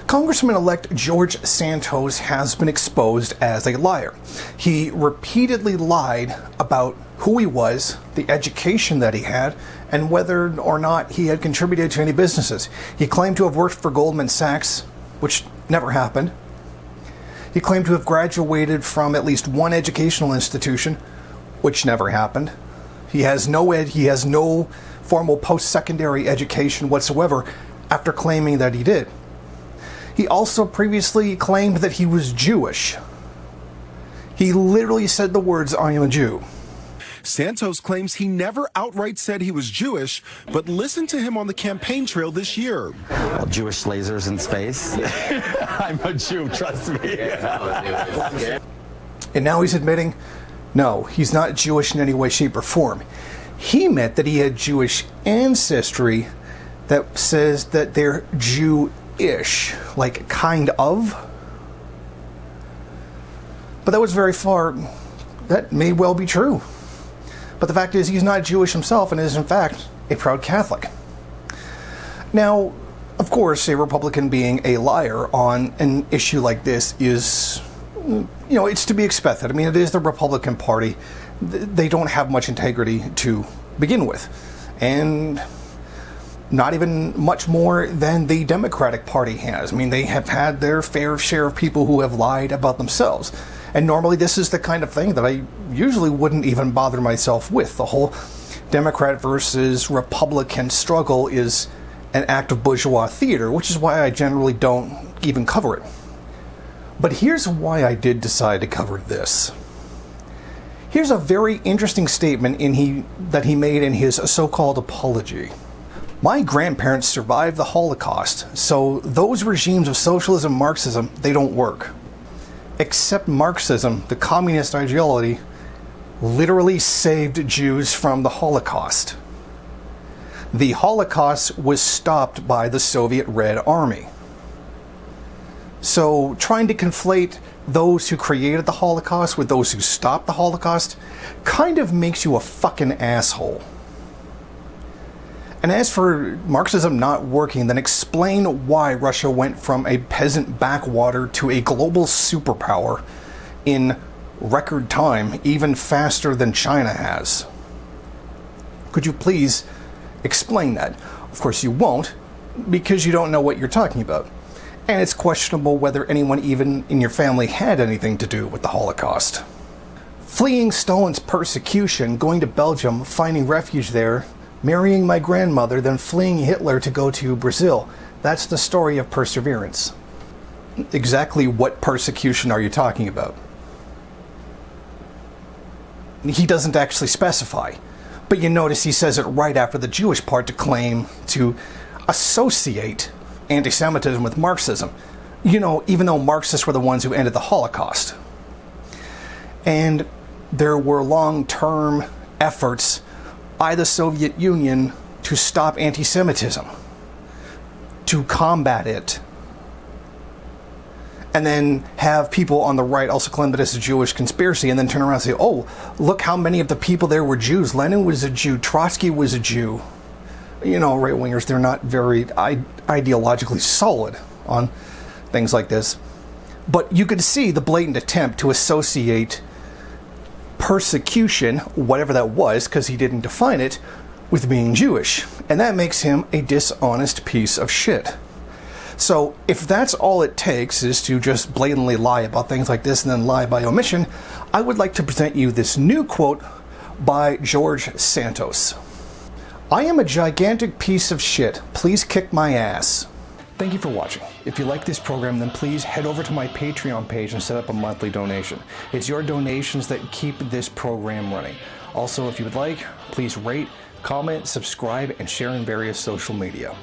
Congressman-elect George Santos has been exposed as a liar. He repeatedly lied about who he was, the education that he had, and whether or not he had contributed to any businesses. He claimed to have worked for Goldman Sachs, which never happened. He claimed to have graduated from at least one educational institution, which never happened. He has no formal post-secondary education whatsoever after claiming that he did. He also previously claimed that he was Jewish. He literally said the words, "I am a Jew." Santos claims he never outright said he was Jewish, but listen to him on the campaign trail this year. Well, Jewish lasers in space. I'm a Jew, trust me. And now he's admitting, no, he's not Jewish in any way, shape, or form. He meant that he had Jewish ancestry that says that they're Jew-ish, like kind of. But that was very far. That may well be true. But the fact is, he's not Jewish himself and is, in fact, a proud Catholic. Now, of course, a Republican being a liar on an issue like this is, it's to be expected. I mean, it is the Republican Party. They don't have much integrity to begin with. And not even much more than the Democratic Party has. I mean, they have had their fair share of people who have lied about themselves. And normally this is the kind of thing that I usually wouldn't even bother myself with. The whole Democrat versus Republican struggle is an act of bourgeois theater, which is why I generally don't even cover it. But here's why I did decide to cover this. Here's a very interesting statement that he made in his so-called apology. My grandparents survived the Holocaust, so those regimes of socialism, Marxism, they don't work. Except Marxism, the communist ideology, literally saved Jews from the Holocaust. The Holocaust was stopped by the Soviet Red Army. So trying to conflate those who created the Holocaust with those who stopped the Holocaust kind of makes you a fucking asshole. And as for Marxism not working, then explain why Russia went from a peasant backwater to a global superpower in record time, even faster than China has. Could you please explain that? Of course you won't, because you don't know what you're talking about. And it's questionable whether anyone even in your family had anything to do with the Holocaust. Fleeing Stalin's persecution, going to Belgium, finding refuge there, marrying my grandmother, then fleeing Hitler to go to Brazil. That's the story of perseverance. Exactly what persecution are you talking about? He doesn't actually specify. But you notice he says it right after the Jewish part to claim to associate anti-Semitism with Marxism. Even though Marxists were the ones who ended the Holocaust. And there were long-term efforts by the Soviet Union to stop anti-Semitism, to combat it, and then have people on the right also claim that it's a Jewish conspiracy and then turn around and say, oh, look how many of the people there were Jews. Lenin was a Jew, Trotsky was a Jew. Right-wingers, they're not very ideologically solid on things like this. But you could see the blatant attempt to associate persecution, whatever that was, because he didn't define it, with being Jewish. And that makes him a dishonest piece of shit. So if that's all it takes is to just blatantly lie about things like this and then lie by omission, I would like to present you this new quote by George Santos. I am a gigantic piece of shit. Please kick my ass. Thank you for watching. If you like this program, then please head over to my Patreon page and set up a monthly donation. It's your donations that keep this program running. Also, if you would like, please rate, comment, subscribe, and share in various social media.